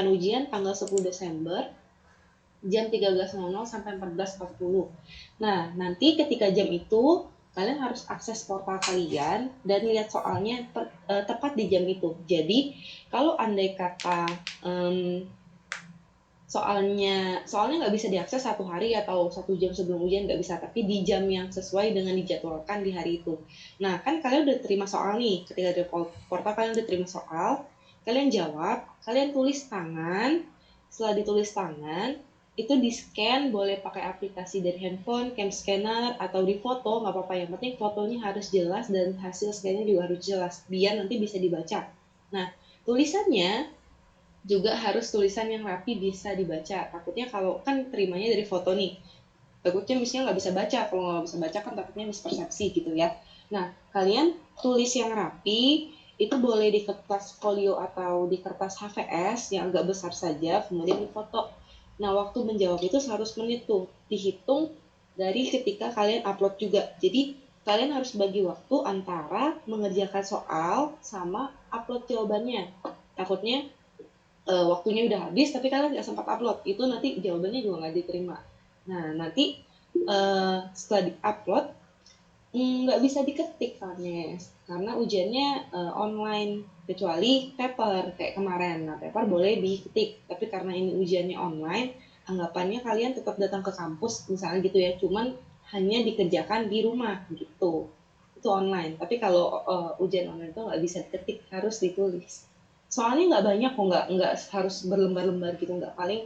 ujian tanggal 10 Desember jam 13.00 sampai 14.40. Nah, nanti ketika jam itu kalian harus akses portal kalian dan lihat soalnya tepat di jam itu. Jadi, kalau andai kata soalnya nggak bisa diakses satu hari atau 1 jam sebelum ujian, nggak bisa, tapi di jam yang sesuai dengan dijadwalkan di hari itu. Nah, kan kalian udah terima soal nih, ketika di portal kalian udah terima soal, kalian jawab, kalian tulis tangan. Setelah ditulis tangan, itu di scan, boleh pakai aplikasi dari handphone, cam scanner, atau di foto, nggak apa-apa, yang penting fotonya harus jelas dan hasil scannya juga harus jelas biar nanti bisa dibaca. Nah, tulisannya juga harus tulisan yang rapi, bisa dibaca. Takutnya kalau kan terimanya dari foto nih, takutnya misalnya nggak bisa baca. Kalau nggak bisa baca kan takutnya mispersepsi gitu ya. Nah, kalian tulis yang rapi, itu boleh di kertas folio atau di kertas HVS yang agak besar saja, kemudian difoto. Nah, waktu menjawab itu 100 menit tuh, dihitung dari ketika kalian upload juga. Jadi, kalian harus bagi waktu antara mengerjakan soal sama upload jawabannya. Takutnya waktunya udah habis tapi kalian nggak sempat upload, itu nanti jawabannya juga nggak diterima. Nah, nanti setelah di-upload nggak bisa diketik Farnes, karena ujiannya online, kecuali paper kayak kemarin. Nah, paper boleh diketik, tapi karena ini ujiannya online, anggapannya kalian tetap datang ke kampus misalnya gitu ya, cuman hanya dikerjakan di rumah gitu. Itu online, tapi kalau ujian online itu nggak bisa diketik, harus ditulis. Soalnya nggak banyak kok, nggak harus berlembar-lembar gitu, nggak, paling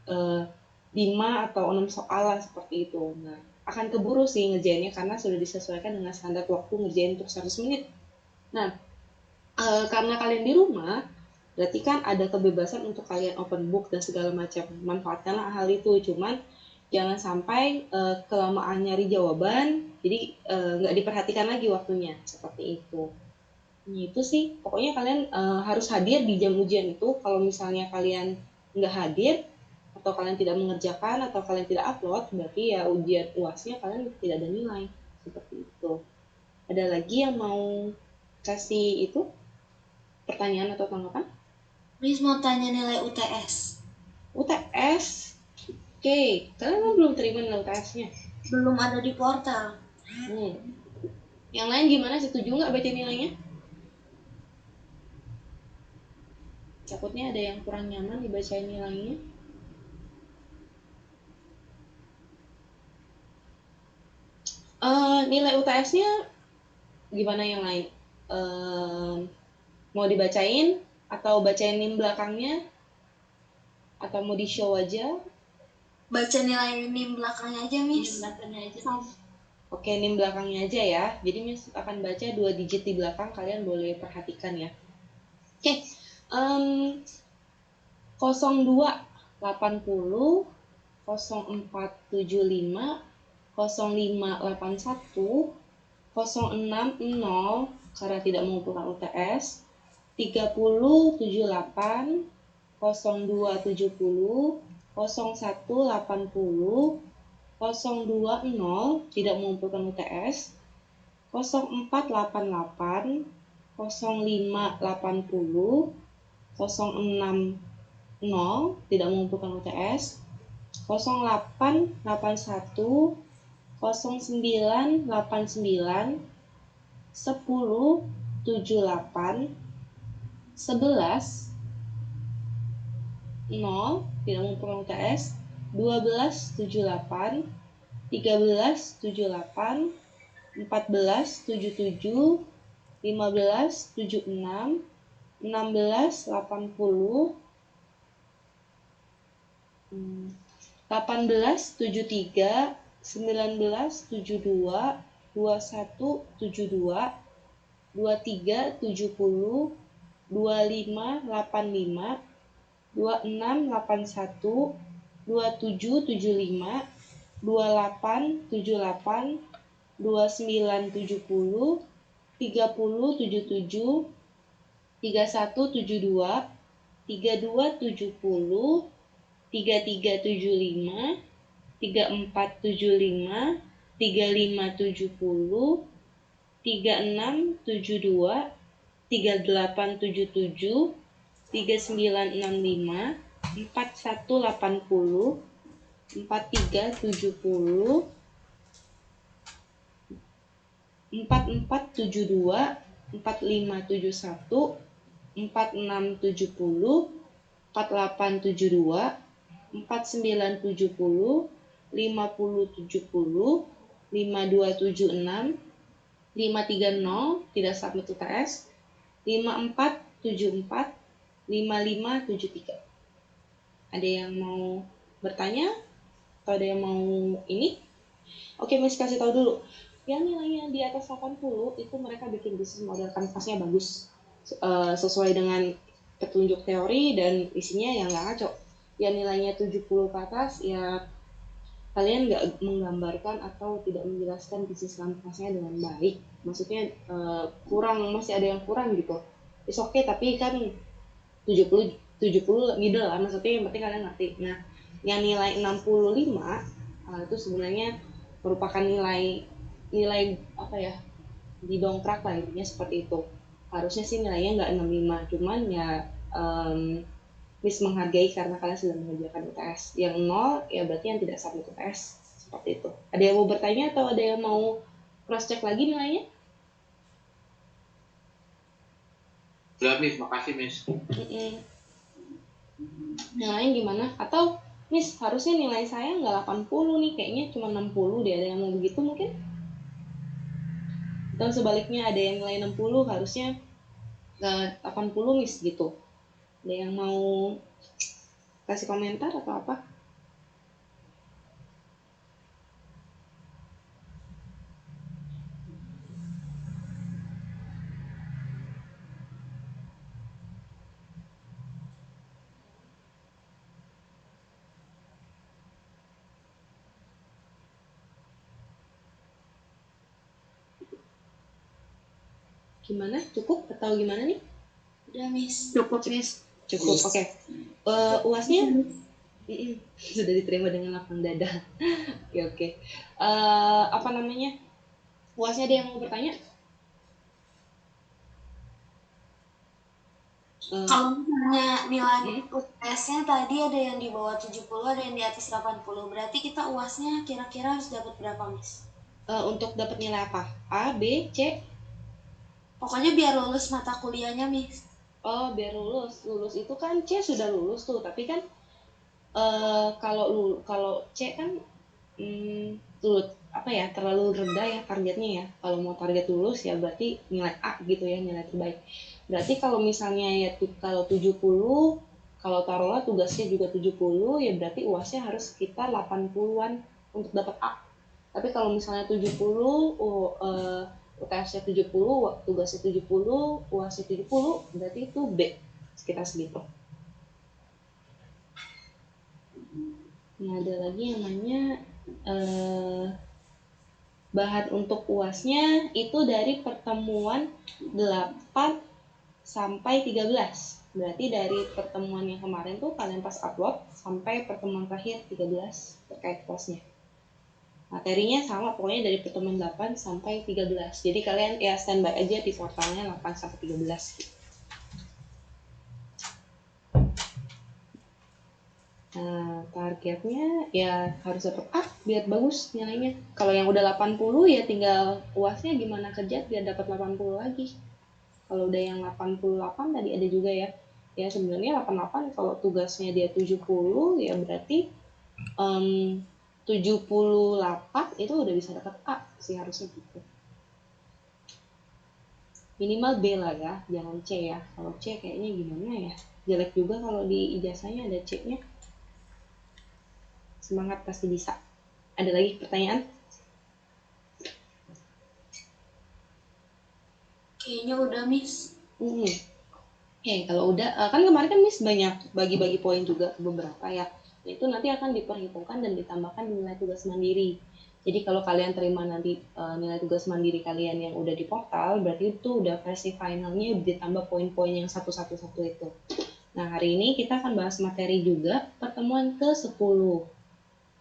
eh, 5 atau 6 soal lah seperti itu. Nah, akan keburu sih ngerjainnya karena sudah disesuaikan dengan standar waktu ngerjain untuk 100 menit. Nah, karena kalian di rumah, berarti kan ada kebebasan untuk kalian open book dan segala macam. Manfaatkanlah hal itu, cuman jangan sampai kelamaan nyari jawaban, jadi nggak diperhatikan lagi waktunya, seperti itu. Nah, itu sih, pokoknya kalian harus hadir di jam ujian itu. Kalau misalnya kalian nggak hadir, atau kalian tidak mengerjakan, atau kalian tidak upload, berarti ya ujian UASnya kalian tidak ada nilai. Seperti itu. Ada lagi yang mau kasih itu pertanyaan atau tanggapan? Miss mau tanya nilai UTS. UTS? Oke, kalian kan belum terima nilai UTS-nya? Belum ada di portal. Yang lain gimana? Setuju nggak baca nilainya? Takutnya ada yang kurang nyaman dibaca nilainya. Nilai UTS-nya gimana yang lain? Mau dibacain atau bacain NIM belakangnya? Atau mau di show aja? Baca nilai NIM belakangnya aja, Miss. Oke, NIM belakangnya aja ya. Jadi Miss akan baca 2 digit di belakang, kalian boleh perhatikan ya. Oke, 0280 0475 0581 060 karena tidak mengumpulkan UTS, 3078 0270 0180 020 tidak mengumpulkan UTS, 0488 0580 060 tidak mengumpulkan UTS, 0881 0989 1078 11 0 tidak mengumpulkan UTS, 1278 1378 1477 1576 1680 1873 1972 2172 2370 2585 2681 2775 2878 2970 3077 3172 3270 3375 3475 3570 3672 3877 3965, 4180, 4370, 4472, 4571, 4670, 4872, 4970, 5070, 5276, 530 tidak submit UTS, 5474, 5573. Ada yang mau bertanya atau ada yang mau ini? Oke, Miss kasih tahu dulu. Yang nilainya di atas 80 itu mereka bikin bisnis model kanvasnya bagus, sesuai dengan petunjuk teori dan isinya yang nggak ngaco. Yang nilainya 70 ke atas ya kalian nggak menggambarkan atau tidak menjelaskan bisnis kanvasnya dengan baik. Maksudnya kurang, masih ada yang kurang gitu. It's okay, tapi kan 70 middle lah, maksudnya yang penting kalian ngerti. Nah, yang nilai 65 itu sebenarnya merupakan nilai apa ya, didongkrak lah, intinya seperti itu. Harusnya sih nilainya nggak 65, cuman ya Miss menghargai karena kalian sudah mengerjakan UTS. Yang 0 ya berarti yang tidak submit UTS, seperti itu. Ada yang mau bertanya atau ada yang mau cross check lagi nilainya? Udah Miss, makasih Miss. Yang lain gimana? Atau Miss, harusnya nilai saya nggak 80 nih, kayaknya cuma 60 deh. Ada yang mau begitu mungkin? Atau sebaliknya ada yang nilai 60 harusnya 80 Miss gitu. Ada yang mau kasih komentar atau apa? Gimana? Cukup atau gimana nih? Udah, Miss. Cukup, Miss. Cukup, oke. UASnya sudah diterima dengan lapang dada. Oke. Apa namanya? UASnya ada yang mau bertanya? Kalau misalnya nilai UTS-nya tadi ada yang di bawah 70, ada yang di atas 80. Berarti kita UAS-nya kira-kira harus dapat berapa, Miss? Untuk dapat nilai apa? A, B, C? Pokoknya biar lulus mata kuliahnya, Miss. Oh, biar lulus. Lulus itu kan C sudah lulus tuh, tapi kan kalau C kan apa ya, terlalu rendah ya targetnya ya. Kalau mau target lulus ya berarti nilai A gitu ya, nilai terbaik. Berarti kalau misalnya ya kalau 70, kalau taruhlah tugasnya juga 70, ya berarti UASnya harus sekitar 80-an untuk dapat A. Tapi kalau misalnya 70, UTS-nya 70, tugasnya 70, UASnya 70, berarti itu B, sekitar segitu. Nah, ada lagi yang nanya bahan untuk UASnya itu dari pertemuan 8 sampai 13. Berarti dari pertemuan yang kemarin tuh kalian pas upload sampai pertemuan terakhir 13 terkait UASnya. Materinya sama, pokoknya dari pertemuan 8 sampai 13. Jadi kalian ya standby aja di portalnya 8 sampai 13. Nah, targetnya ya harus dapat A biar bagus nilainya. Kalau yang udah 80 ya tinggal UASnya gimana kerja biar dapat 80 lagi. Kalau udah yang 88 tadi ada juga ya. Ya sebenarnya 88 kalau tugasnya dia 70 ya berarti 78 itu udah bisa dapat A sih harusnya gitu. Minimal B lah ya, jangan C ya. Kalau C kayaknya gimana ya? Jelek juga kalau di ijazahnya ada C-nya. Semangat, pasti bisa. Ada lagi pertanyaan? Kayaknya udah, Miss. Oke, kalau udah, kan kemarin kan Miss banyak bagi-bagi poin juga ke beberapa ya. Nah, itu nanti akan diperhitungkan dan ditambahkan nilai tugas mandiri. Jadi kalau kalian terima nanti nilai tugas mandiri kalian yang udah di portal, berarti itu udah versi finalnya ditambah poin-poin yang satu-satu itu. Nah, hari ini kita akan bahas materi juga pertemuan ke-10.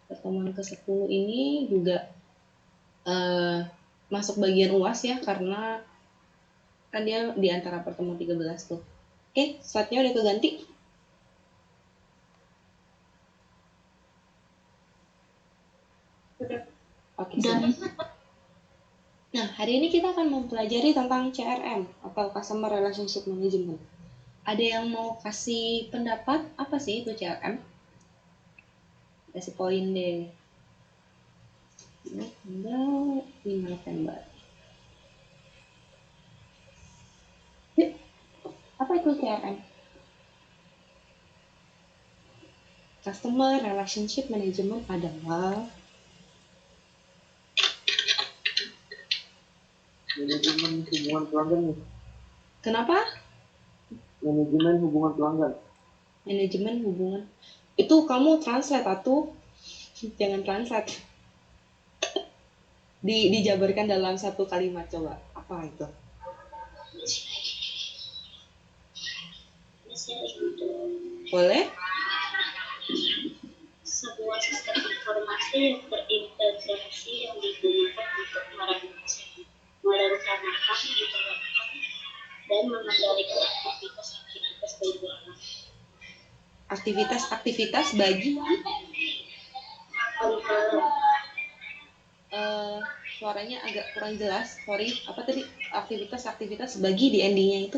Pertemuan ke-10 ini juga masuk bagian UAS ya, karena kan dia di antara pertemuan 13 tuh. Oke, slide-nya udah keganti. Oke, sudah. Nah, hari ini kita akan mempelajari tentang CRM atau Customer Relationship Management. Ada yang mau kasih pendapat apa sih itu CRM? Kasih poin deh. Tanggal 5 November. Yuk, apa itu CRM? Customer Relationship Management adalah manajemen hubungan pelanggan nih. Kenapa? Manajemen hubungan pelanggan. Manajemen hubungan. Itu kamu translate atau jangan translate. Dijabarkan dalam satu kalimat coba. Apa itu? Boleh? Sebuah sistem informasi yang terintegrasi yang digunakan untuk merencanakan, menjalankan, dan mengendalikan aktivitas-aktivitas penjualan. Aktivitas-aktivitas bagi suaranya agak kurang jelas. Sorry, apa tadi? Aktivitas-aktivitas bagi di endingnya itu?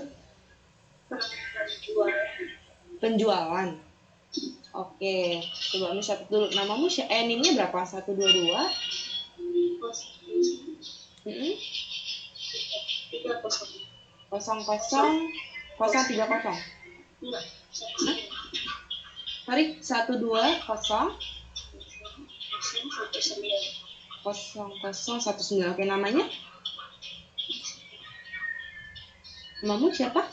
Penjualan. Oke, coba catat dulu. Namamu NIM-nya berapa? 122? 00 Sorry, 120 0019. Oke, namanya? Namamu siapa?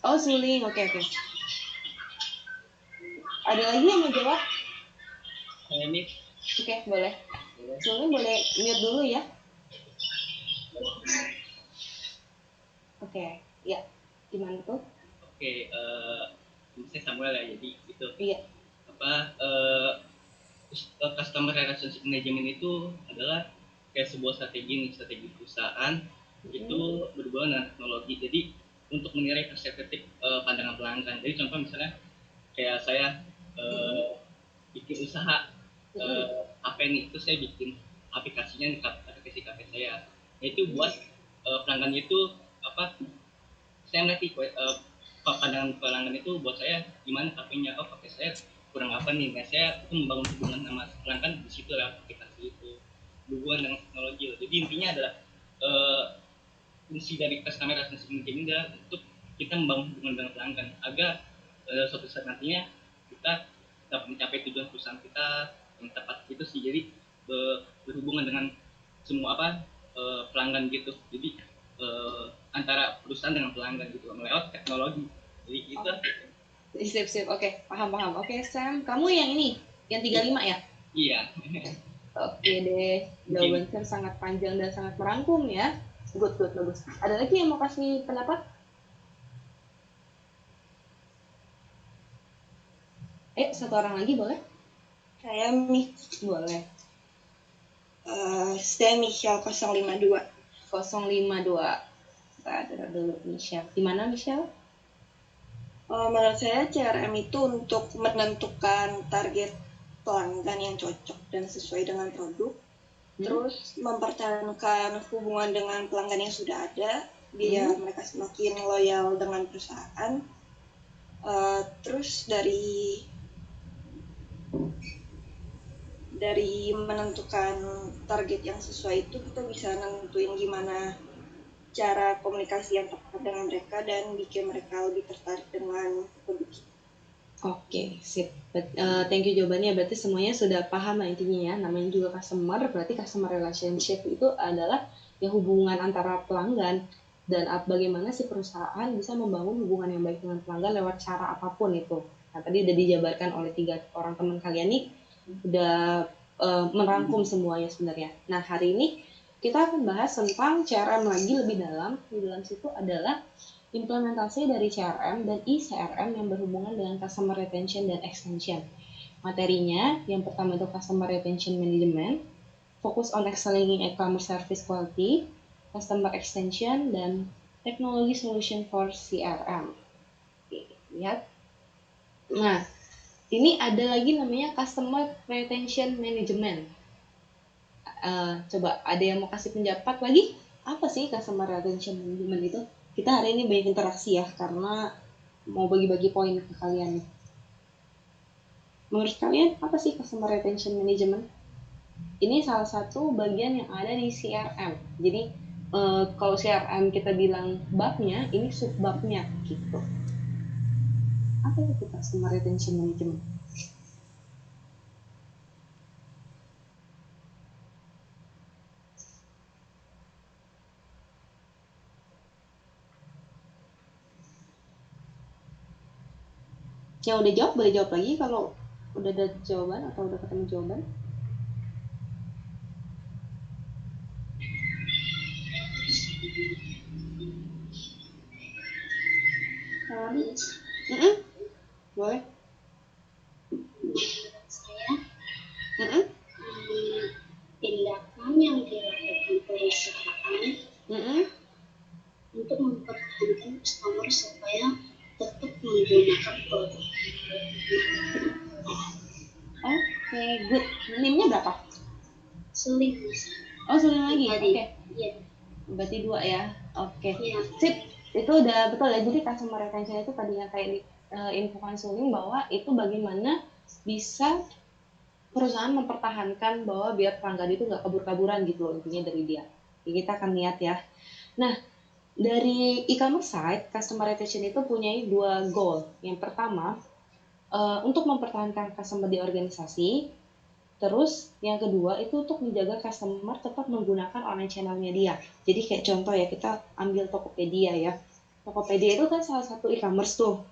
Oh, Suling. Oke. Ada lagi yang mau jawab? Ini Oke, boleh. Suling boleh mute dulu ya. Oke, ya. Gimana tuh? Oke, saya Samuel ya, jadi itu. Iya. Customer Relationship Management itu adalah kayak sebuah strategi perusahaan itu berhubungan dengan teknologi. Jadi untuk menilai perspektif pandangan pelanggan. Jadi contoh misalnya kayak saya bikin usaha HP nih, itu saya bikin aplikasinya di aplikasi kafe saya. Itu buat pelanggannya itu saya ngerti pandangan pelanggan itu buat saya gimana HP-nya, HP saya kurang apa nih. Nah, saya itu membangun hubungan sama pelanggan di situ lah, aplikasi itu hubungan dengan teknologi. Jadi intinya adalah fungsi dari customer relationship management adalah untuk kita membangun hubungan dengan pelanggan agar suatu saat nantinya kita dapat mencapai tujuan perusahaan kita yang tepat gitu sih. Jadi berhubungan dengan semua pelanggan gitu. Jadi antara perusahaan dengan pelanggan gitu lewat teknologi. Jadi itu. Sip. Oke, paham. Oke, Sam, kamu yang ini, yang 35 ya? Iya. Oke deh, jawaban Sam sangat panjang dan sangat merangkum ya. Good, bagus. Ada lagi yang mau kasih pendapat? Satu orang lagi boleh? Saya boleh. Saya Michelle 052. 052. Kita ada dulu Michelle. Di mana Michelle? Menurut saya CRM itu untuk menentukan target pelanggan yang cocok dan sesuai dengan produk. Terus mempertahankan hubungan dengan pelanggan yang sudah ada biar mereka semakin loyal dengan perusahaan. Terus dari menentukan target yang sesuai itu kita bisa nentuin gimana cara komunikasi yang tepat dengan mereka dan bikin mereka lebih tertarik dengan produk. Oke, sip. Thank you jawabannya. Berarti semuanya sudah paham lah intinya ya. Namanya juga customer, berarti customer relationship itu adalah ya hubungan antara pelanggan dan bagaimana si perusahaan bisa membangun hubungan yang baik dengan pelanggan lewat cara apapun itu. Nah, tadi udah dijabarkan oleh 3 orang teman kalian nih, udah merangkum semuanya sebenarnya. Nah, hari ini kita akan bahas tentang CRM lagi lebih dalam. Di dalam situ adalah implementasi dari CRM dan eCRM yang berhubungan dengan Customer Retention dan Extension. Materinya, yang pertama itu Customer Retention Management, Focus on Excelling in E-commerce Service Quality, Customer Extension, dan Technology Solution for CRM. Oke, lihat. Nah, ini ada lagi namanya Customer Retention Management. Coba ada yang mau kasih pendapat lagi? Apa sih Customer Retention Management itu? Kita hari ini banyak interaksi ya, karena mau bagi-bagi poin ke kalian nih. Menurut kalian apa sih Customer Retention Management? Ini salah satu bagian yang ada di CRM. Jadi kalau CRM kita bilang babnya, ini subbabnya gitu. Apa itu Customer Retention Management? Yang udah jawab boleh jawab lagi kalau udah ada jawaban atau udah ketemu jawaban. Boleh. Menurut saya, Mm-mm. tindakan yang dilakukan perusahaan Mm-mm. untuk mempertahankan customer supaya tetap menggunakan produk. Oke, good. NIM-nya berapa? Sulit. Oh, sulit lagi. Tadi. Oke. Iya. Berarti 2 ya. Oke. Iya. Sip. Itu udah betul ya. Jadi customer retention itu tadinya kayak di infokan Suling bahwa itu bagaimana bisa perusahaan mempertahankan bahwa biar pelanggan itu nggak kabur-kaburan gitu loh, intinya dari dia. Jadi kita akan lihat ya. Nah, dari e-commerce side, customer retention itu punya 2 goal. Yang pertama, untuk mempertahankan customer di organisasi. Terus yang kedua itu untuk menjaga customer tetap menggunakan online channelnya dia. Jadi kayak contoh ya, kita ambil Tokopedia ya. Tokopedia itu kan salah satu e-commerce tuh.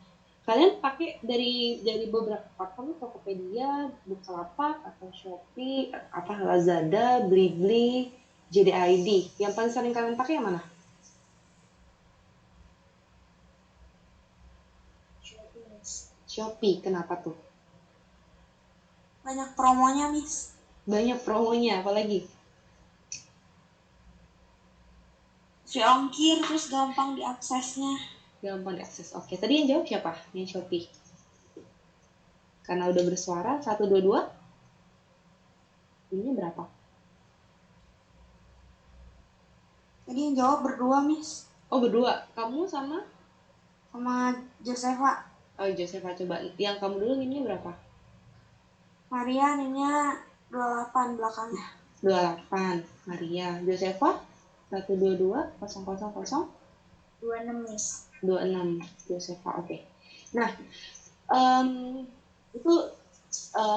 Kalian pakai dari beberapa platform, Tokopedia, Bukalapak atau Shopee, apa Lazada, Blibli, JDID. Yang paling sering kalian pakai yang mana? Shopee. Kenapa tuh? Banyak promonya, Miss. Banyak promonya, apalagi? Free ongkir, terus gampang diaksesnya. Gampang diakses. Oke, tadi yang jawab siapa? Yang Shopee. Karena udah bersuara, 1, 2, 2. Ini berapa? Tadi yang jawab berdua, Miss. Oh, berdua. Kamu sama? Sama Josefa. Oh, Josefa, coba. Yang kamu dulu ini berapa? Maria nilainya 28 belakangnya. 28. Maria. Josefa? 122 000 26, Miss. 26. Josefa, oke. Nah, itu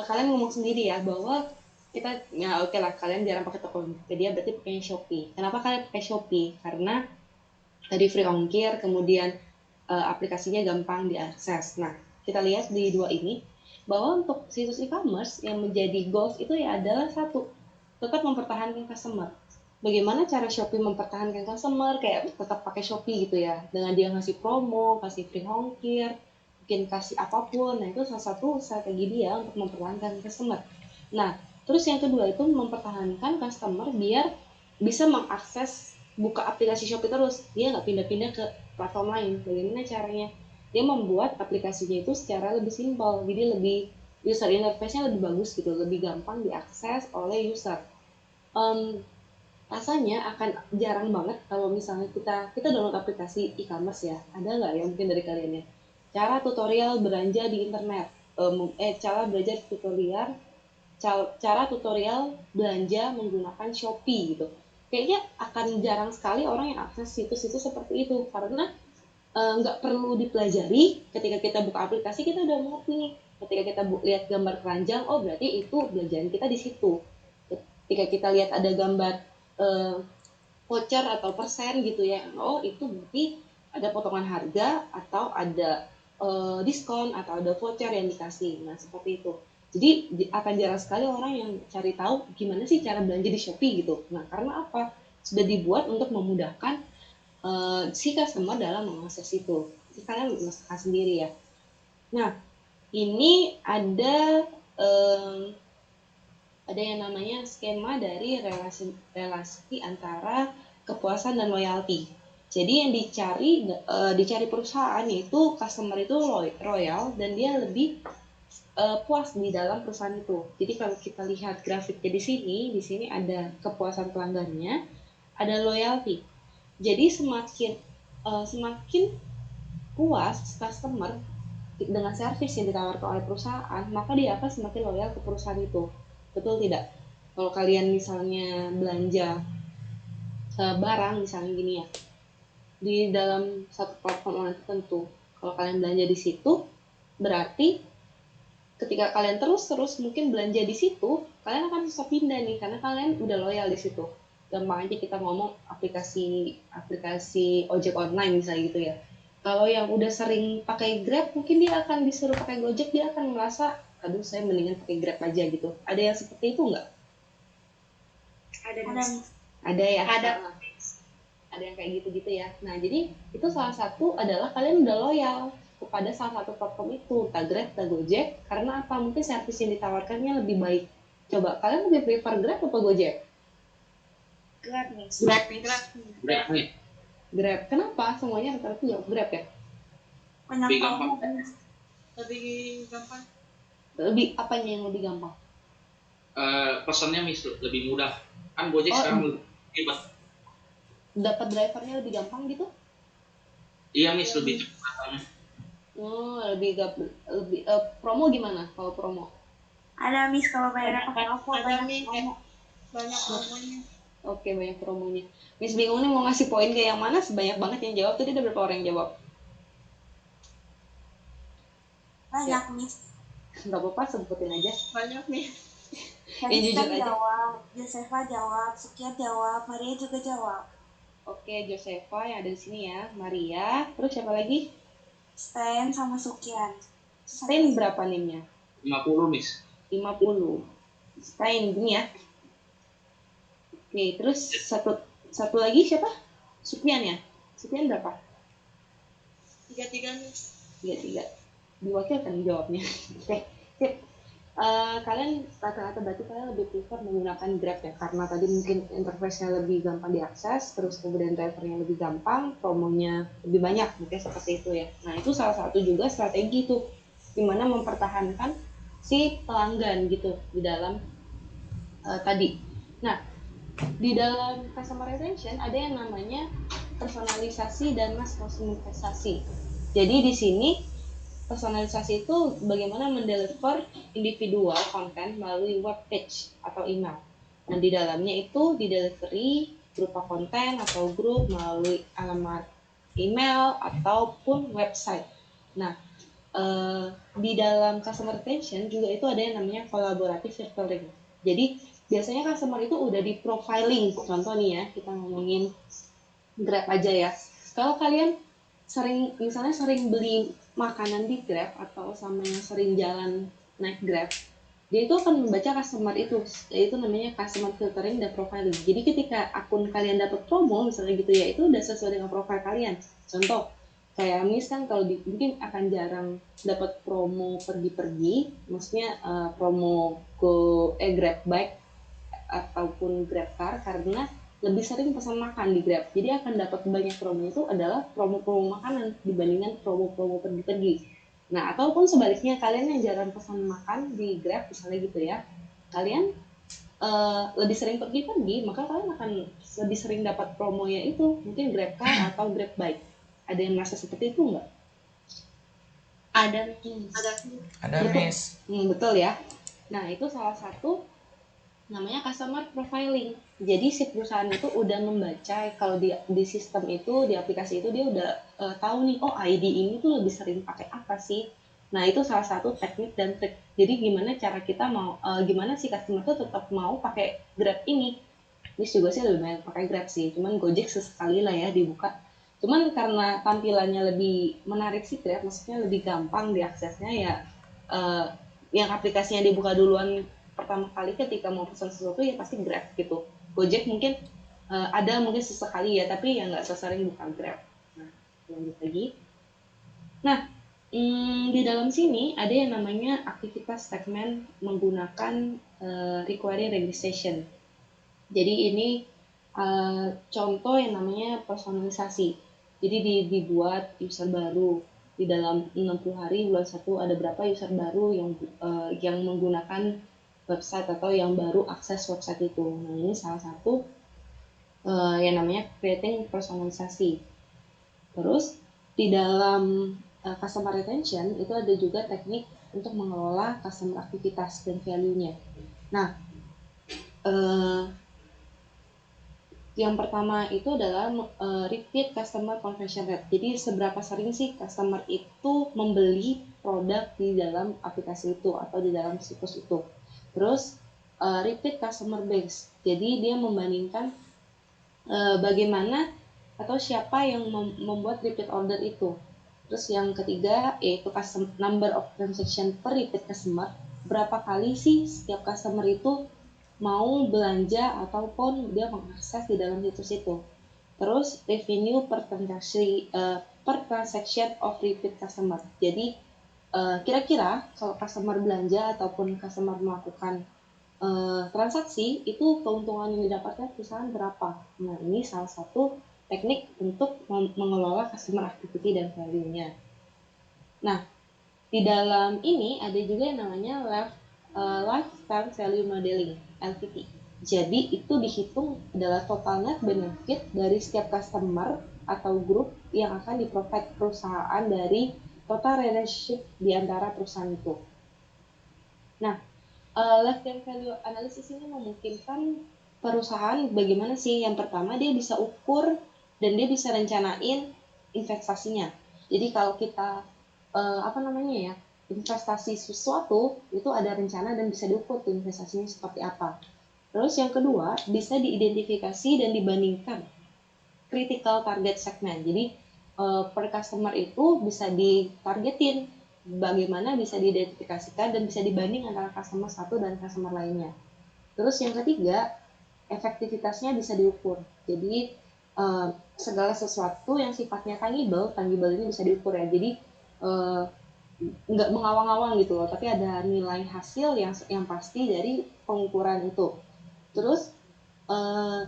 kalian ngomong sendiri ya bahwa kita, ya oke lah, kalian jarang pakai Tokopedia, berarti pakai Shopee. Kenapa kalian pakai Shopee? Karena tadi free ongkir, kemudian aplikasinya gampang diakses. Nah, kita lihat di 2 ini bahwa untuk situs e-commerce yang menjadi goals itu ya adalah satu, tetap mempertahankan customer. Bagaimana cara Shopee mempertahankan customer? Kayak tetap pakai Shopee gitu ya, dengan dia ngasih promo, kasih free ongkir, mungkin kasih apapun. Nah, itu salah satu strategi dia untuk mempertahankan customer. Nah, terus yang kedua itu mempertahankan customer biar bisa mengakses buka aplikasi Shopee terus. Dia nggak pindah-pindah ke platform lain. Bagaimana caranya? Dia membuat aplikasinya itu secara lebih simpel, jadi lebih user interface-nya lebih bagus gitu, lebih gampang diakses oleh user. Rasanya akan jarang banget kalau misalnya kita download aplikasi e-commerce ya. Ada nggak ya mungkin dari kalian ya? Cara tutorial belanja di internet. Cara tutorial belanja menggunakan Shopee gitu. Kayaknya akan jarang sekali orang yang akses situs-situs seperti itu karena nggak perlu dipelajari. Ketika kita buka aplikasi kita udah mengerti nih. Ketika kita lihat gambar keranjang, oh berarti itu belanjaan kita di situ. Ketika kita lihat ada gambar voucher atau persen gitu ya, oh itu berarti ada potongan harga atau ada diskon atau ada voucher yang dikasih. Nah seperti itu. Jadi akan jarang sekali orang yang cari tahu gimana sih cara belanja di Shopee gitu. Nah karena apa? Sudah dibuat untuk memudahkan si customer dalam mengakses itu. Jadi kalian merasakan sendiri ya. Nah ini ada yang namanya skema dari relasi antara kepuasan dan loyalty. Jadi yang dicari perusahaan itu customer itu royal dan dia lebih puas di dalam perusahaan itu. Jadi kalau kita lihat grafiknya di sini ada kepuasan pelanggannya, ada loyalty. Jadi semakin puas customer dengan servis yang ditawarkan oleh perusahaan, maka dia akan semakin loyal ke perusahaan itu. Betul tidak? Kalau kalian misalnya belanja barang misalnya gini ya, di dalam satu platform online tertentu, kalau kalian belanja di situ, berarti ketika kalian terus mungkin belanja di situ, kalian akan susah pindah nih karena kalian udah loyal di situ. Gampang aja kita ngomong aplikasi ojek online misalnya gitu ya. Kalau yang udah sering pakai Grab, mungkin dia akan disuruh pakai Gojek, dia akan merasa, aduh saya mendingan pakai Grab aja gitu. Ada yang seperti itu nggak? Ada. Ada ya? Ada yang kayak gitu-gitu ya. Nah, jadi itu salah satu adalah kalian udah loyal kepada salah satu platform itu, entah Grab, entah Gojek, karena apa? Mungkin servis yang ditawarkannya lebih baik. Coba, kalian lebih prefer Grab atau Gojek? Grab nih. Grab nih. Grab. Kenapa? Semuanya rata-rata jawab Grab ya? Lebih gampang. Lebih gampang. Lebih, apanya yang lebih gampang? Pesannya lebih mudah. Kan Gojek sekarang ribet. Dapat drivernya lebih gampang gitu? Iya, lebih cepat. Oh, lebih promo gimana kalau promo? Ada Miss kalau bayar pakai OVO Ada banyak nih, promo. banyak promonya. Oke, banyak promonya. Miss bingung nih mau ngasih poin ke yang mana, sebanyak banget yang jawab. Tadi ada berapa orang yang jawab? Banyak Miss. Nggak apa-apa, sebutin aja. Banyak nih. Yang jujur aja. Jawab, Josefa jawab, Sukiat jawab, Maria juga jawab. Oke, Josefa yang ada di sini ya, Maria. Terus siapa lagi? Stan sama Sukian. Stein berapa nimnya? 50, Miss. 50. Stein gini ya. Oke, terus satu lagi siapa? Supian ya? Supian berapa? 33 Miss. 33. Diwakilkan jawabnya. Oke, sip. Kalian rata-rata berarti kalian lebih prefer menggunakan Grab ya, karena tadi mungkin interface-nya lebih gampang diakses, terus kemudian drivernya lebih gampang, promonya lebih banyak, mungkin seperti itu ya. Nah, itu salah satu juga strategi tuh, dimana mempertahankan si pelanggan gitu di dalam tadi. Nah, di dalam customer retention ada yang namanya personalisasi dan mass customization. Jadi di sini personalisasi itu bagaimana mendeliver individual konten melalui web page atau email. Nah, di dalamnya itu didelivery berupa konten atau grup melalui alamat email ataupun website. Nah, di dalam customer retention juga itu ada yang namanya collaborative filtering. Jadi, biasanya customer itu udah di profiling. Contoh nih ya, kita ngomongin Grab aja ya. Kalau kalian misalnya sering beli makanan di Grab atau sama yang sering jalan naik Grab, dia itu akan membaca customer itu, yaitu namanya customer filtering dan profiling. Jadi ketika akun kalian dapat promo misalnya gitu ya, itu udah sesuai dengan profil kalian. Contoh kayak Miss kan kalau mungkin akan jarang dapat promo pergi-pergi, maksudnya promo Grab Bike ataupun Grab Car, karena lebih sering pesan makan di Grab. Jadi akan dapat banyak promo itu adalah promo-promo makanan dibandingkan promo-promo pergi-pergi. Nah, ataupun sebaliknya kalian yang jarang pesan makan di Grab misalnya gitu ya, kalian lebih sering pergi-pergi, maka kalian akan lebih sering dapat promonya itu, mungkin Grab Car atau Grab Bike. Ada yang merasa seperti itu nggak? Ada. Ada, Miss. Betul ya. Nah, itu salah satu namanya customer profiling. Jadi si perusahaan itu udah membaca, kalau di sistem itu, di aplikasi itu dia udah tahu nih, oh ID ini tuh lebih sering pakai apa sih. Nah, itu salah satu teknik dan trik. Jadi gimana cara kita gimana si customer tuh tetap mau pakai Grab ini. Ini juga sih lebih banyak pakai Grab sih, cuman Gojek sesekali lah ya dibuka. Cuman karena tampilannya lebih menarik sih Grab, maksudnya lebih gampang diaksesnya ya, yang aplikasinya dibuka duluan pertama kali ketika mau pesan sesuatu ya pasti Grab gitu. Gojek mungkin ada mungkin sesekali ya, tapi ya nggak sesering buka Grab. Nah, lanjut lagi. Nah, di dalam sini ada yang namanya aktivitas segmen menggunakan requiring registration. Jadi ini contoh yang namanya personalisasi. Jadi dibuat user baru di dalam 60 hari bulan 1 ada berapa user baru yang menggunakan website atau yang baru akses website itu. Nah, ini salah satu yang namanya creating personalisasi. Terus di dalam customer retention itu ada juga teknik untuk mengelola customer aktivitas dan value-nya. Nah, yang pertama itu adalah repeat customer conversion rate. Jadi seberapa sering sih customer itu membeli produk di dalam aplikasi itu atau di dalam situs itu. Terus repeat customer base. Jadi dia membandingkan bagaimana atau siapa yang membuat repeat order itu. Terus yang ketiga yaitu number of transaction per repeat customer. Berapa kali sih setiap customer itu mau belanja ataupun dia mengakses di dalam situs itu. Terus revenue per transaction of repeat customer. Jadi kira-kira kalau customer belanja ataupun customer melakukan transaksi itu keuntungan yang didapatkan perusahaan berapa. Nah, ini salah satu teknik untuk mengelola customer activity dan value-nya. Nah, di dalam ini ada juga yang namanya lifetime value modeling, LTV. Jadi itu dihitung adalah total net benefit dari setiap customer atau grup yang akan di-provide perusahaan dari total relationship di antara perusahaan itu. Nah, lifetime value analysis ini memungkinkan perusahaan bagaimana sih? Yang pertama dia bisa ukur dan dia bisa rencanain investasinya. Jadi kalau kita investasi sesuatu itu ada rencana dan bisa diukur tuh investasinya seperti apa. Terus yang kedua bisa diidentifikasi dan dibandingkan critical target segment. Jadi per customer itu bisa ditargetin bagaimana bisa diidentifikasikan dan bisa dibanding antara customer satu dan customer lainnya. Terus yang ketiga efektivitasnya bisa diukur. Jadi segala sesuatu yang sifatnya tangible ini bisa diukur ya. Jadi nggak mengawang-awang gitu loh, tapi ada nilai hasil yang pasti dari pengukuran itu. Terus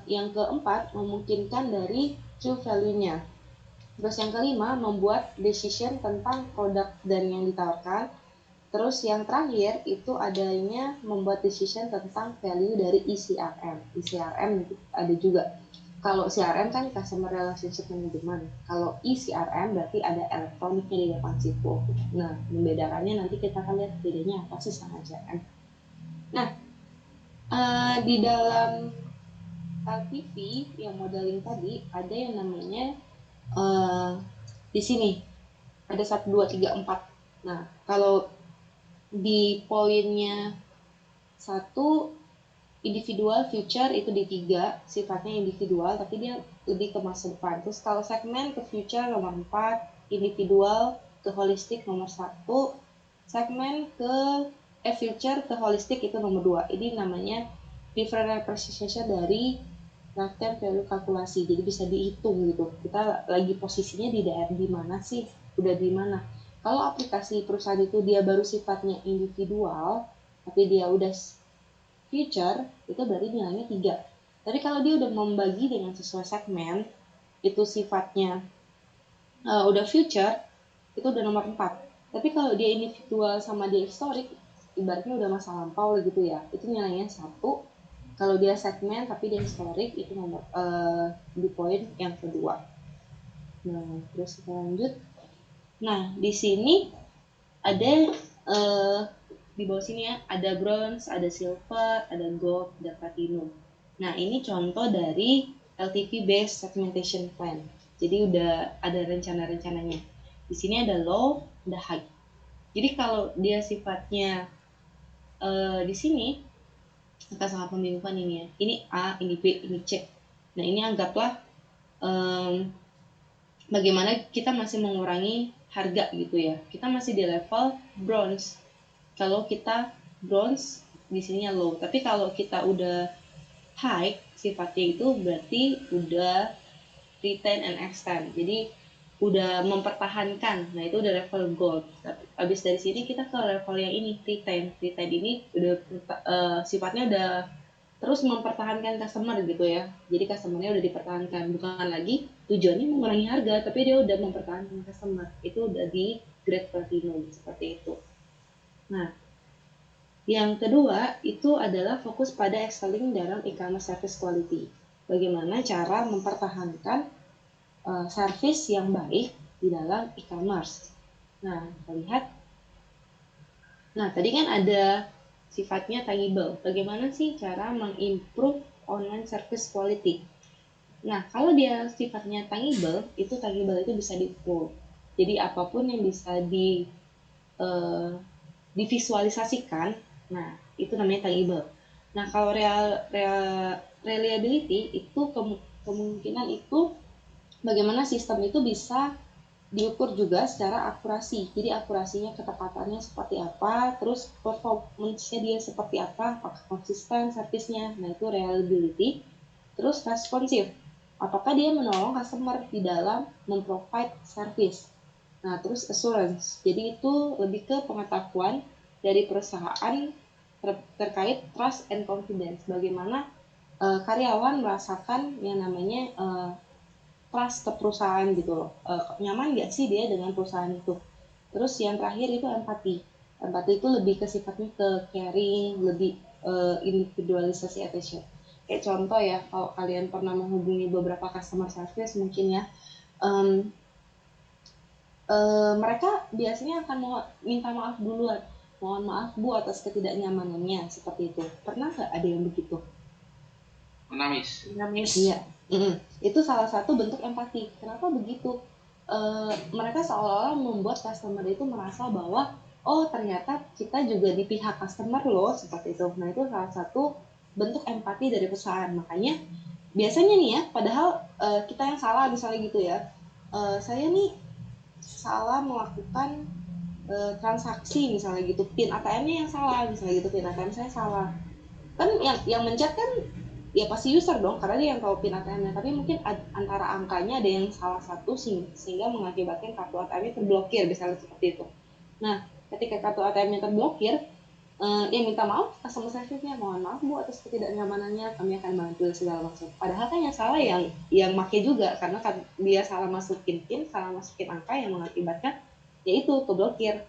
yang keempat memungkinkan dari true value-nya. Terus yang kelima membuat decision tentang produk dan yang ditawarkan. Terus yang terakhir itu adanya membuat decision tentang value dari ECRM. ECRM ada juga. Kalau CRM kan Customer Relationship Management. Kalau ECRM berarti ada elektroniknya di depan situ. Nah, membedakannya nanti kita akan lihat bedanya apa sih sama CRM. Nah, di dalam LTV yang modeling tadi ada yang namanya di sini ada 1, 2, 3, 4. Nah, kalau di poinnya 1 individual future itu di 3, sifatnya individual tapi dia lebih ke masa depan. Terus kalau segmen ke future nomor 4, individual ke holistic nomor 1, segmen ke future ke holistic itu nomor 2. Ini namanya different representation dari lifetime value kalkulasi. Jadi bisa dihitung gitu. Kita lagi posisinya di daerah di mana sih? Udah di mana? Kalau aplikasi perusahaan itu dia baru sifatnya individual tapi dia udah future itu berarti nilainya 3. Tapi kalau dia udah membagi dengan sesuai segmen itu sifatnya udah future itu udah nomor 4. Tapi kalau dia individual sama dia historic ibaratnya udah masa lampau gitu ya, itu nilainya 1. Kalau dia segmen tapi dia historic itu nomor di poin yang kedua. Nah, terus kita lanjut. Nah, di sini ada di bawah sini ya, ada bronze, ada silver, ada gold, ada platinum. Nah, ini contoh dari LTV based segmentation plan. Jadi udah ada rencana-rencananya. Di sini ada low, ada high. Jadi kalau dia sifatnya di sini akan sangat membingungkan ini ya. Ini A, ini B, ini C. Nah, ini anggaplah bagaimana kita masih mengurangi harga gitu ya. Kita masih di level bronze. Kalau kita bronze di sininya low, tapi kalau kita udah high sifatnya itu berarti udah retain and extend. Jadi udah mempertahankan. Nah, itu udah level gold. Habis dari sini kita ke level yang ini retain. Retain ini udah sifatnya udah terus mempertahankan customer gitu ya. Jadi customernya udah dipertahankan, bukan lagi tujuannya mengurangi harga, tapi dia udah mempertahankan customer. Itu udah di grade platinum seperti itu. Nah, yang kedua itu adalah fokus pada excelling dalam e-commerce service quality. Bagaimana cara mempertahankan service yang baik di dalam e-commerce. Nah, kita lihat. Nah, tadi kan ada sifatnya tangible. Bagaimana sih cara mengimprove online service quality? Nah, kalau dia sifatnya tangible itu bisa diukur. Jadi apapun yang bisa divisualisasikan, nah itu namanya tangible. Nah, kalau reliability itu kemungkinan itu bagaimana sistem itu bisa diukur juga secara akurasi. Jadi akurasinya, ketepatannya seperti apa, terus performance-nya dia seperti apa, apakah konsisten servisnya. Nah, itu reliability. Terus responsive. Apakah dia menolong customer di dalam memprovide service. Nah, terus assurance. Jadi itu lebih ke pengetahuan dari perusahaan terkait trust and confidence. Bagaimana karyawan merasakan yang namanya trust ke perusahaan gitu loh. Nyaman nggak sih dia dengan perusahaan itu. Terus yang terakhir itu empati. Empati itu lebih ke sifatnya ke caring, lebih individualisasi attention. Kayak contoh ya, kalau kalian pernah menghubungi beberapa customer service mungkin ya, mereka biasanya akan minta maaf duluan. Mohon maaf Bu atas ketidaknyamanannya, seperti itu. Pernah nggak ada yang begitu? Pernah, Miss. Iya. Itu salah satu bentuk empati. Kenapa begitu? Mereka seolah-olah membuat customer itu merasa bahwa oh ternyata kita juga di pihak customer loh, seperti itu. Nah, itu salah satu bentuk empati dari perusahaan. Makanya biasanya nih ya, padahal kita yang salah misalnya gitu ya. Saya nih salah melakukan transaksi misalnya gitu, PIN ATM-nya yang salah misalnya gitu, PIN ATM saya salah. Kan yang mencet kan ya pasti user dong, karena dia yang tahu PIN ATM-nya, tapi mungkin antara angkanya ada yang salah satu sehingga mengakibatkan kartu ATM-nya terblokir, misalnya seperti itu. Nah, ketika kartu ATM-nya terblokir, yang minta maaf customer service-nya, mohon maaf Bu atas ketidaknyamanannya, kami akan bantu segala macam. Padahal kan yang salah yang make juga, karena kan dia salah masukin PIN, salah masukin angka yang mengakibatkan yaitu keblokir.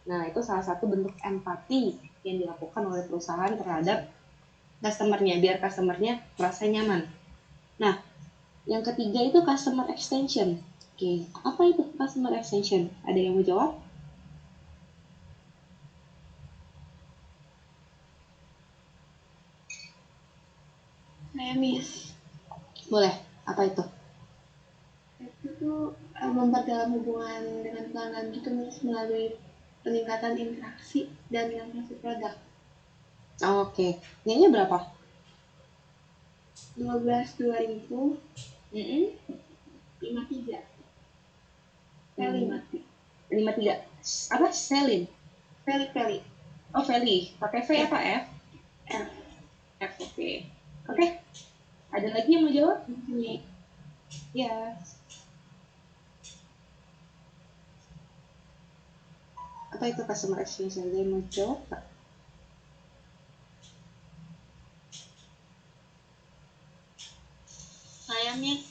Nah, itu salah satu bentuk empati yang dilakukan oleh perusahaan terhadap customer-nya, biar customer-nya merasa nyaman. Nah, yang ketiga itu customer extension. Oke, apa itu customer extension? Ada yang mau jawab? Saya Miss. Boleh, apa itu? Itu tuh memperdalam hubungan dengan pelanggan gitu Miss, melalui peningkatan interaksi dan inovasi produk. Oke, nilainya berapa? 12.2000. 53. Feli. 53. Apa? Selin? Feli. Oh, Feli. Pakai V apa F? F. F, oke. Oke. Ada lagi yang mau jawab? Ini. Ya. Apa itu customer extension? Dia mau jawab Pak? Saya Miss.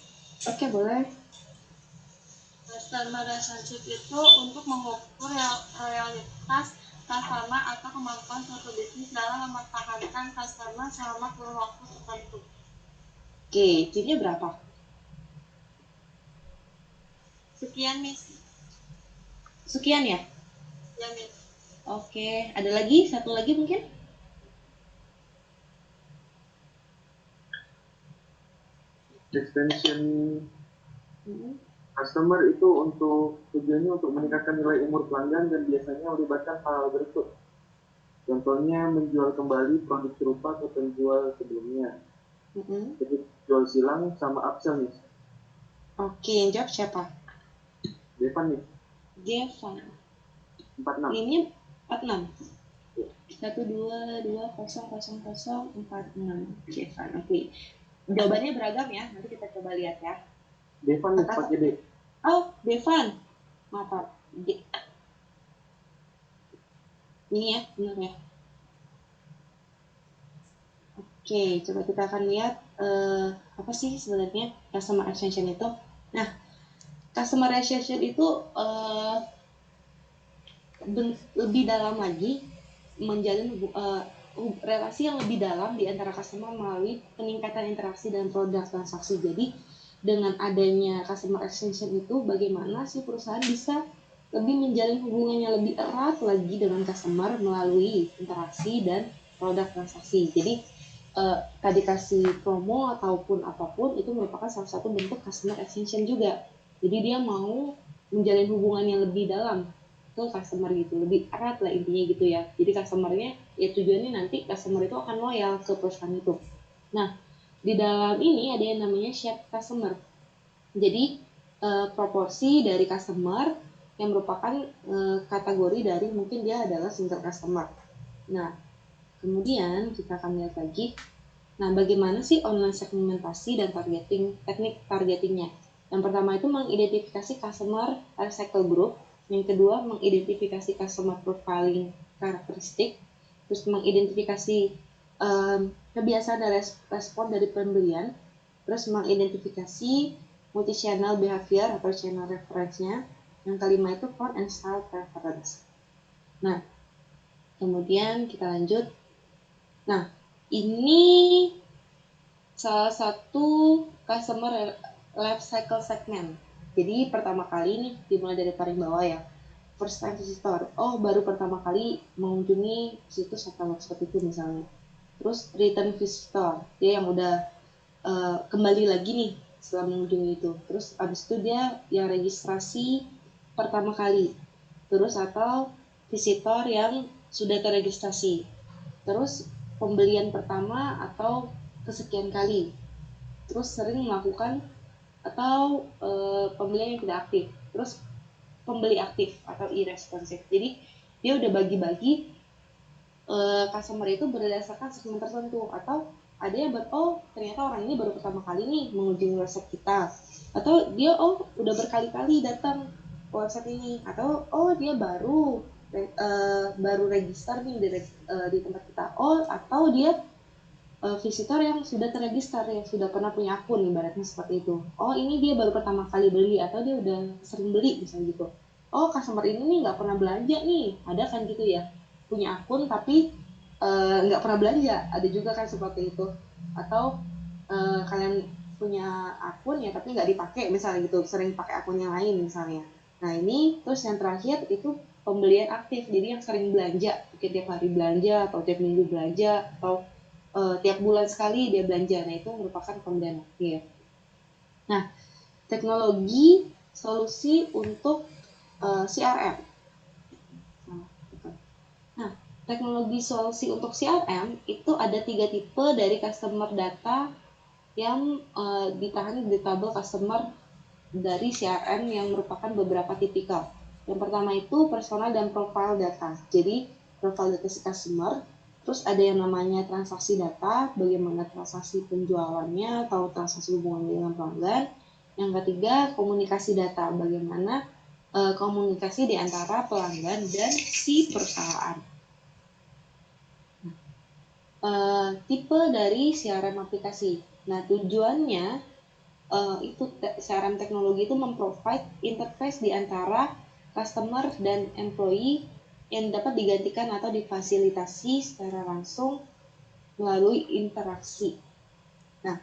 Oke, boleh. Customer relationship itu untuk mengukur realitas customer atau kemampuan suatu bisnis dalam mempertahankan customer selama kurun waktu tertentu. Oke, Q-nya berapa? Sekian Miss. Sekian ya? Ya Miss. Oke, ada lagi? Satu lagi mungkin? Extension customer itu tujuannya untuk meningkatkan nilai umur pelanggan dan biasanya melibatkan hal berikut. Contohnya menjual kembali produk serupa ke penjual sebelumnya. Jadi jual silang sama upsell nih. Oke, yang jawab siapa? Devan nih. Devan. 46. Ini 46. 122000046. Devan, oke. Jawabannya beragam ya, nanti kita coba lihat ya. Devan nih, pakai D. Oh, Devan. Maaf, D. Ini ya, benar ya. Oke, coba kita akan lihat apa sih sebenarnya customer retention itu. Nah, customer retention itu lebih dalam lagi menjalin relasi yang lebih dalam di antara customer melalui peningkatan interaksi dan produk transaksi. Jadi dengan adanya customer retention itu bagaimana sih perusahaan bisa lebih menjalin hubungan yang lebih erat lagi dengan customer melalui interaksi dan produk transaksi. Jadi tadi kasih promo ataupun apapun itu merupakan salah satu bentuk customer retention juga. Jadi dia mau menjalin hubungan yang lebih dalam ke customer gitu, lebih erat lah intinya gitu ya. Jadi customernya ya tujuannya nanti customer itu akan loyal ke perusahaan itu. Nah, di dalam ini ada yang namanya shared customer. Jadi proporsi dari customer yang merupakan kategori dari mungkin dia adalah single customer. Nah, kemudian kita akan lihat lagi. Nah, bagaimana sih online segmentasi dan teknik targetingnya? Yang pertama itu mengidentifikasi customer lifecycle group. Yang kedua, mengidentifikasi customer profiling karakteristik, terus mengidentifikasi kebiasaan dan respon dari pembelian, terus mengidentifikasi multi-channel behavior atau channel reference-nya. Yang kelima itu font and style preference. Nah, kemudian kita lanjut. Nah, ini salah satu customer life cycle segment. Jadi pertama kali nih dimulai dari paling bawah ya, first time visitor. Oh, baru pertama kali mengunjungi situs atau website itu misalnya. Terus return visitor, dia yang udah kembali lagi nih setelah mengunjungi itu. Terus abis itu dia yang registrasi pertama kali. Terus atau visitor yang sudah terregistrasi. Terus pembelian pertama atau kesekian kali. Terus sering melakukan atau pembelian yang tidak aktif. Terus pembeli aktif atau irresponsif. Jadi dia udah bagi-bagi customer itu berdasarkan segmen tertentu, atau ada yang ternyata orang ini baru pertama kali nih mengunjungi website kita, atau dia udah berkali-kali datang ke website ini, atau dia baru register nih di tempat kita, atau dia visitor yang sudah terregister, yang sudah pernah punya akun, ibaratnya seperti itu. Ini dia baru pertama kali beli, atau dia udah sering beli misalnya gitu. Customer ini nih nggak pernah belanja nih, ada kan gitu ya, punya akun tapi nggak pernah belanja, ada juga kan seperti itu. Atau kalian punya akun ya tapi nggak dipakai misalnya gitu, sering pakai akun yang lain misalnya. Nah ini terus yang terakhir itu pembelian aktif, jadi yang sering belanja, mungkin tiap hari belanja atau tiap minggu belanja atau tiap bulan sekali dia belanja. Nah itu merupakan pembelian aktif. Nah, teknologi solusi untuk CRM. Nah, teknologi solusi untuk CRM itu ada 3 tipe dari customer data yang ditahan di tabel customer dari CRM yang merupakan beberapa tipikal. Yang pertama itu personal dan profile data. Jadi profile data si customer. Terus ada yang namanya transaksi data, bagaimana transaksi penjualannya atau transaksi hubungan dengan pelanggan. Yang ketiga, komunikasi data, bagaimana komunikasi di antara pelanggan dan si perusahaan. Tipe dari CRM aplikasi. Nah, tujuannya itu CRM teknologi itu memprovide interface di antara customer dan employee yang dapat digantikan atau difasilitasi secara langsung melalui interaksi. Nah,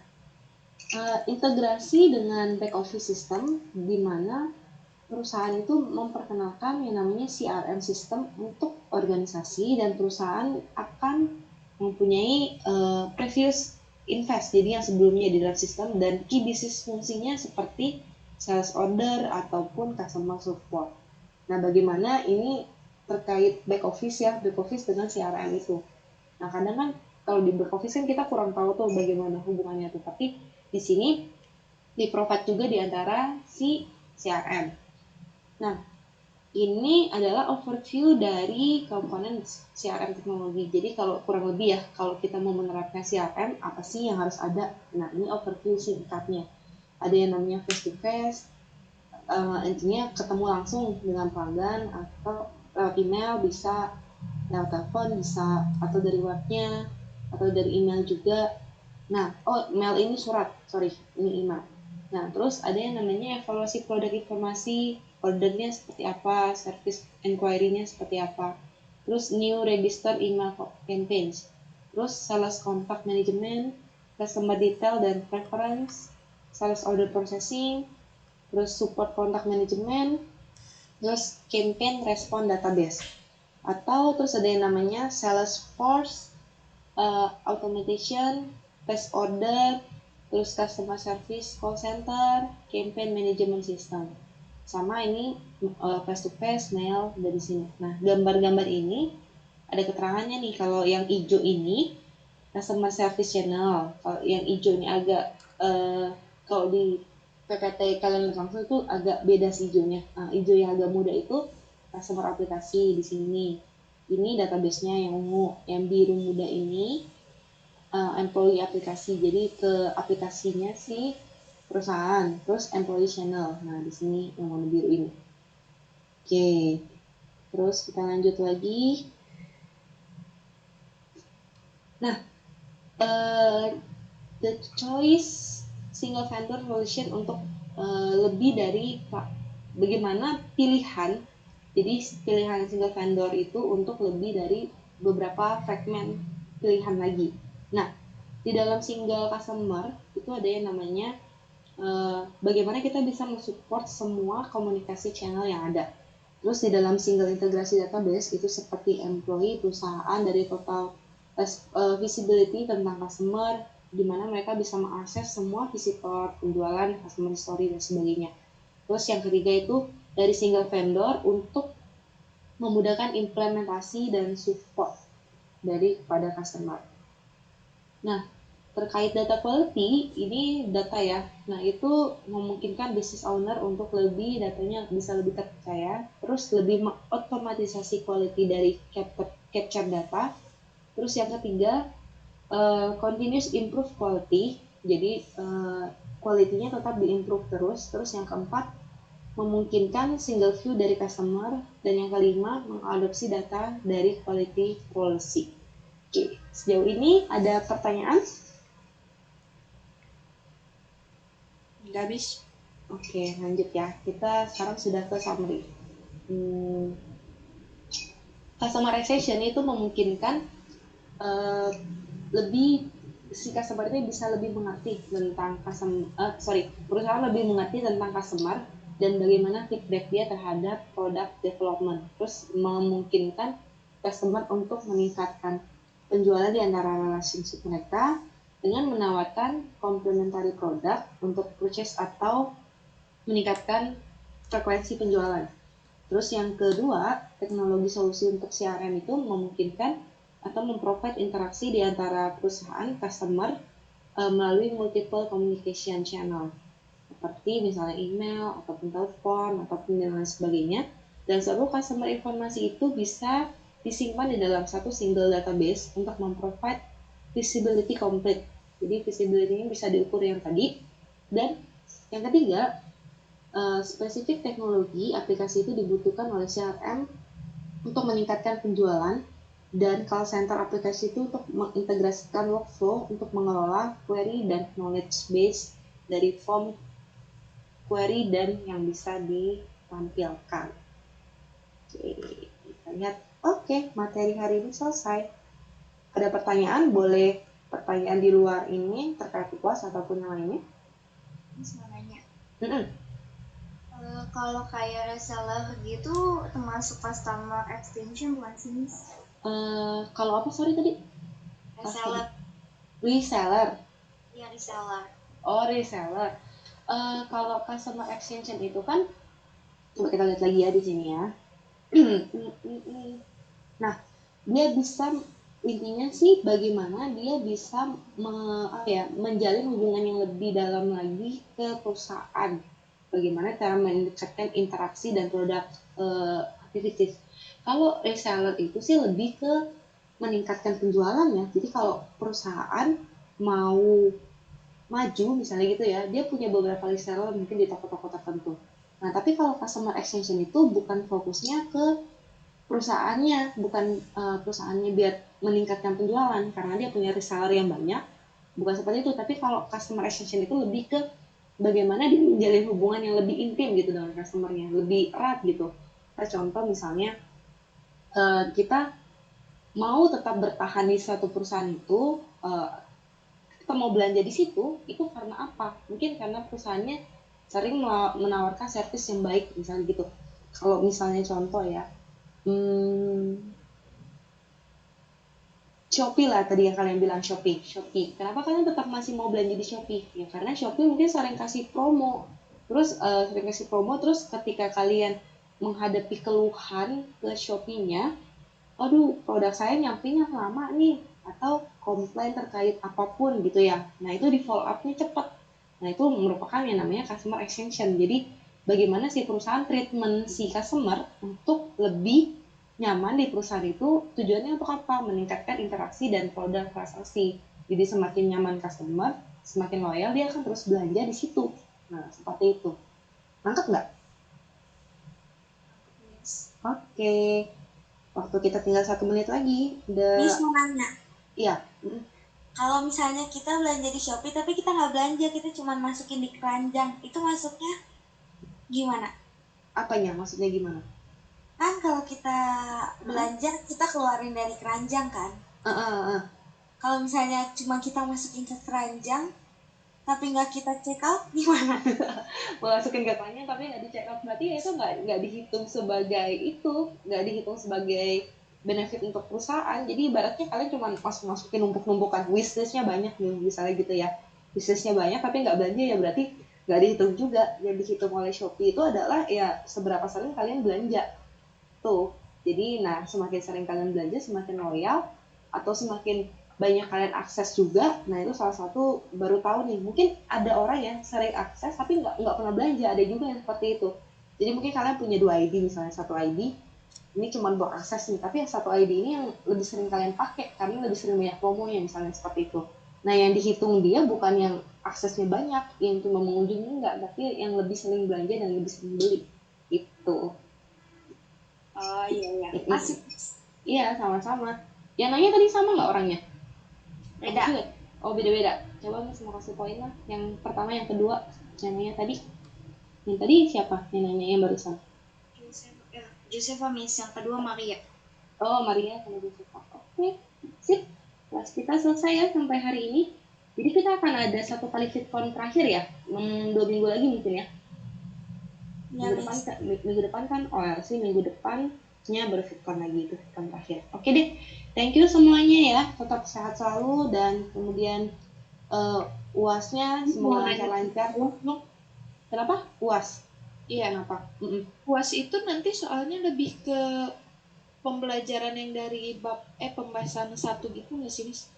integrasi dengan back office system di mana perusahaan itu memperkenalkan yang namanya CRM system untuk organisasi, dan perusahaan akan mempunyai previous invest, jadi yang sebelumnya di dalam sistem, dan key business fungsinya seperti sales order ataupun customer support. Nah, bagaimana ini terkait back office ya, back office dengan CRM itu. Nah, kadang kan kalau di back office kan kita kurang tahu tuh bagaimana hubungannya tuh, tapi di sini di-provide juga di antara si CRM. Nah, ini adalah overview dari komponen CRM teknologi. Jadi kalau kurang lebih ya, kalau kita mau menerapkan CRM, apa sih yang harus ada? Nah, ini overview singkatnya. Ada yang namanya face to face, intinya ketemu langsung dengan pelanggan, atau lewat email bisa, lewat telepon bisa, atau dari webnya, atau dari email juga. Nah, mail ini surat, sorry, ini email. Nah, terus ada yang namanya evaluasi produk informasi, ordernya seperti apa, service inquiry-nya seperti apa. Terus new register email campaigns. Terus sales contact management, customer detail dan preference, sales order processing, terus support contact management, terus campaign response database. Atau terus ada yang namanya Salesforce, automation, purchase order, terus customer service call center, campaign management system. Sama ini face to face mail dari sini. Nah, gambar-gambar ini ada keterangannya nih. Kalau yang hijau ini customer service channel, kalau yang hijau ini agak kalau di PPT kalian langsung itu agak beda sih hijaunya. Nah, hijau yang agak muda itu customer aplikasi di sini. Ini database-nya yang ungu, yang biru muda ini employee aplikasi. Jadi ke aplikasinya si perusahaan, terus employee channel. Nah, di sini yang warna biru ini. Oke. Terus kita lanjut lagi. Nah, the choice single vendor solution untuk lebih dari bagaimana pilihan. Jadi pilihan single vendor itu untuk lebih dari beberapa fragmen pilihan lagi. Nah, di dalam single customer itu ada yang namanya bagaimana kita bisa mensupport semua komunikasi channel yang ada. Terus di dalam single integrasi database itu seperti employee, perusahaan, dari total visibility tentang customer, di mana mereka bisa mengakses semua visitor, penjualan, customer history, dan sebagainya. Terus yang ketiga itu dari single vendor untuk memudahkan implementasi dan support dari kepada customer. Nah, terkait data quality, ini data ya. Nah, itu memungkinkan business owner untuk datanya bisa lebih terpercaya, terus lebih otomatisasi quality dari capture data. Terus yang ketiga, continuous improve quality. Jadi, quality-nya tetap di-improve terus. Terus yang keempat, memungkinkan single view dari customer, dan yang kelima mengadopsi data dari quality policy. Oke, sejauh ini ada pertanyaan? Nggak habis. Oke, lanjut ya. Kita sekarang sudah ke summary. Customization itu memungkinkan si customer ini bisa lebih mengerti tentang perusahaan lebih mengerti tentang customer dan bagaimana feedback dia terhadap product development. Terus memungkinkan customer untuk meningkatkan penjualan di antara relationship mereka dengan menawarkan complementary product untuk purchase atau meningkatkan frekuensi penjualan. Terus yang kedua, teknologi solusi untuk CRM itu memungkinkan atau memprovide interaksi di antara perusahaan customer melalui multiple communication channel, seperti misalnya email, ataupun telepon, ataupun dan lain sebagainya. Dan seluruh customer informasi itu bisa disimpan di dalam satu single database untuk memprovide visibility complete. Jadi visibility-nya bisa diukur yang tadi. Dan yang ketiga, spesifik teknologi aplikasi itu dibutuhkan oleh CRM untuk meningkatkan penjualan, dan call center aplikasi itu untuk mengintegrasikan workflow untuk mengelola query dan knowledge base dari form query dan yang bisa ditampilkan. Oke, kita lihat. Oke, materi hari ini selesai. Ada pertanyaan? Boleh pertanyaan di luar ini terkait UAS ataupun yang lainnya? Terus mau nanya. Kalau kayak reseller gitu termasuk customer extension bukan sih, Miss? Kalau apa sorry tadi? Reseller. Reseller. Iya, reseller. Oh, reseller. Kalau customer extension itu kan, coba kita lihat lagi ya di sini ya. Nah, dia bisa, intinya sih bagaimana dia bisa menjalin hubungan yang lebih dalam lagi ke perusahaan. Bagaimana cara mendekatkan interaksi dan produk aktivitas. Kalau reseller itu sih lebih ke meningkatkan penjualan ya. Jadi kalau perusahaan mau maju misalnya gitu ya, dia punya beberapa reseller mungkin di toko-toko tertentu. Nah, tapi kalau customer extension itu bukan fokusnya ke perusahaannya, bukan perusahaannya biar meningkatkan penjualan karena dia punya reseller yang banyak, bukan seperti itu. Tapi kalau customer acquisition itu lebih ke bagaimana dia menjalin hubungan yang lebih intim gitu dengan customernya, lebih erat gitu. Contoh misalnya kita mau tetap bertahan di suatu perusahaan itu, kita mau belanja di situ itu karena apa? Mungkin karena perusahaannya sering menawarkan servis yang baik misalnya gitu. Kalau misalnya contoh ya, Shopee lah tadi yang kalian bilang, Shopee. Kenapa kalian tetap masih mau belanja di Shopee? Ya karena Shopee mungkin sering kasih promo. Terus ketika kalian menghadapi keluhan ke Shopee-nya, aduh produk saya nyampainya lama nih, atau komplain terkait apapun gitu ya. Nah itu di follow up-nya cepat. Nah itu merupakan yang namanya customer extension. Jadi bagaimana si perusahaan treatment si customer untuk lebih nyaman di perusahaan itu, tujuannya untuk apa? Meningkatkan interaksi dan produk transaksi. Jadi semakin nyaman customer, semakin loyal, dia akan terus belanja di situ. Nah seperti itu. Nangkep nggak? Oke. Waktu kita tinggal 1 menit lagi. Miss mau nanya. Iya. Kalau misalnya kita belanja di Shopee tapi kita nggak belanja, kita cuma masukin di keranjang, itu masuknya gimana? Apanya? Maksudnya gimana? Kan kalau kita belanja kita keluarin dari keranjang kan? Kalau misalnya cuma kita masukin ke keranjang tapi nggak kita check out gimana? Masukin ke keranjang tapi nggak di check out, berarti ya itu nggak dihitung sebagai benefit untuk perusahaan. Jadi ibaratnya kalian cuma masukin numpuk-numpukan, wishlistnya banyak nih misalnya gitu ya, wishlistnya banyak tapi nggak belanja, ya berarti nggak dihitung juga. Yang dihitung oleh Shopee itu adalah ya seberapa sering kalian belanja tuh. Jadi nah semakin sering kalian belanja semakin loyal, atau semakin banyak kalian akses juga. Nah itu salah satu baru tahu nih, mungkin ada orang yang sering akses tapi nggak pernah belanja, ada juga yang seperti itu. Jadi mungkin kalian punya 2 ID, misalnya satu ID ini cuma buat akses nih, tapi yang satu ID ini yang lebih sering kalian pakai karena lebih sering banyak promonya misalnya seperti itu. Nah yang dihitung dia bukan yang aksesnya banyak, yang cuma mengunjungi, enggak, tapi yang lebih sering belanja dan lebih sering beli itu. Oh iya. Masih. Iya sama-sama. Yang nanya tadi sama nggak orangnya? Beda. Oh beda-beda. Coba Miss mau kasih poin lah. Yang pertama, yang kedua, yang nanya tadi. Yang tadi siapa yang nanya yang barusan? Josefa Miss, yang kedua Maria. Oh Maria sama Josefa. Oke, sip. Kelas kita selesai ya sampai hari ini. Jadi kita akan ada 1 kali fitcon terakhir ya, 2 minggu lagi mungkin ya. Minggu depan kan OLC, minggu depannya baru fitcon lagi, itu fitcon terakhir. Oke deh, thank you semuanya ya, tetap sehat selalu, dan kemudian UAS-nya semoga lancar-lancar. Kenapa? UAS? Iya, kenapa? UAS itu nanti soalnya lebih ke pembelajaran yang dari pembahasan 1 gitu nggak sih, Miss?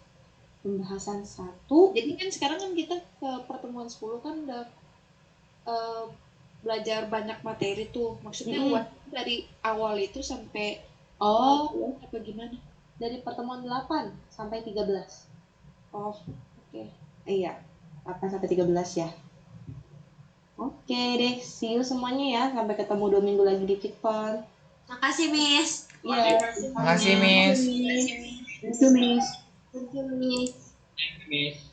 Pembahasan 1? Jadi kan sekarang kan kita ke pertemuan 10 kan udah belajar banyak materi tuh. Maksudnya UAS dari awal itu sampai apa gimana? Dari pertemuan 8 sampai 13. Oh, oke. Iya, 8 sampai 13 ya. Oke deh, see you semuanya ya. Sampai ketemu 2 minggu lagi di fitcon. Makasih Miss. Iya. Makasih Miss. Thank you Miss. Thank you, Miss. Miss.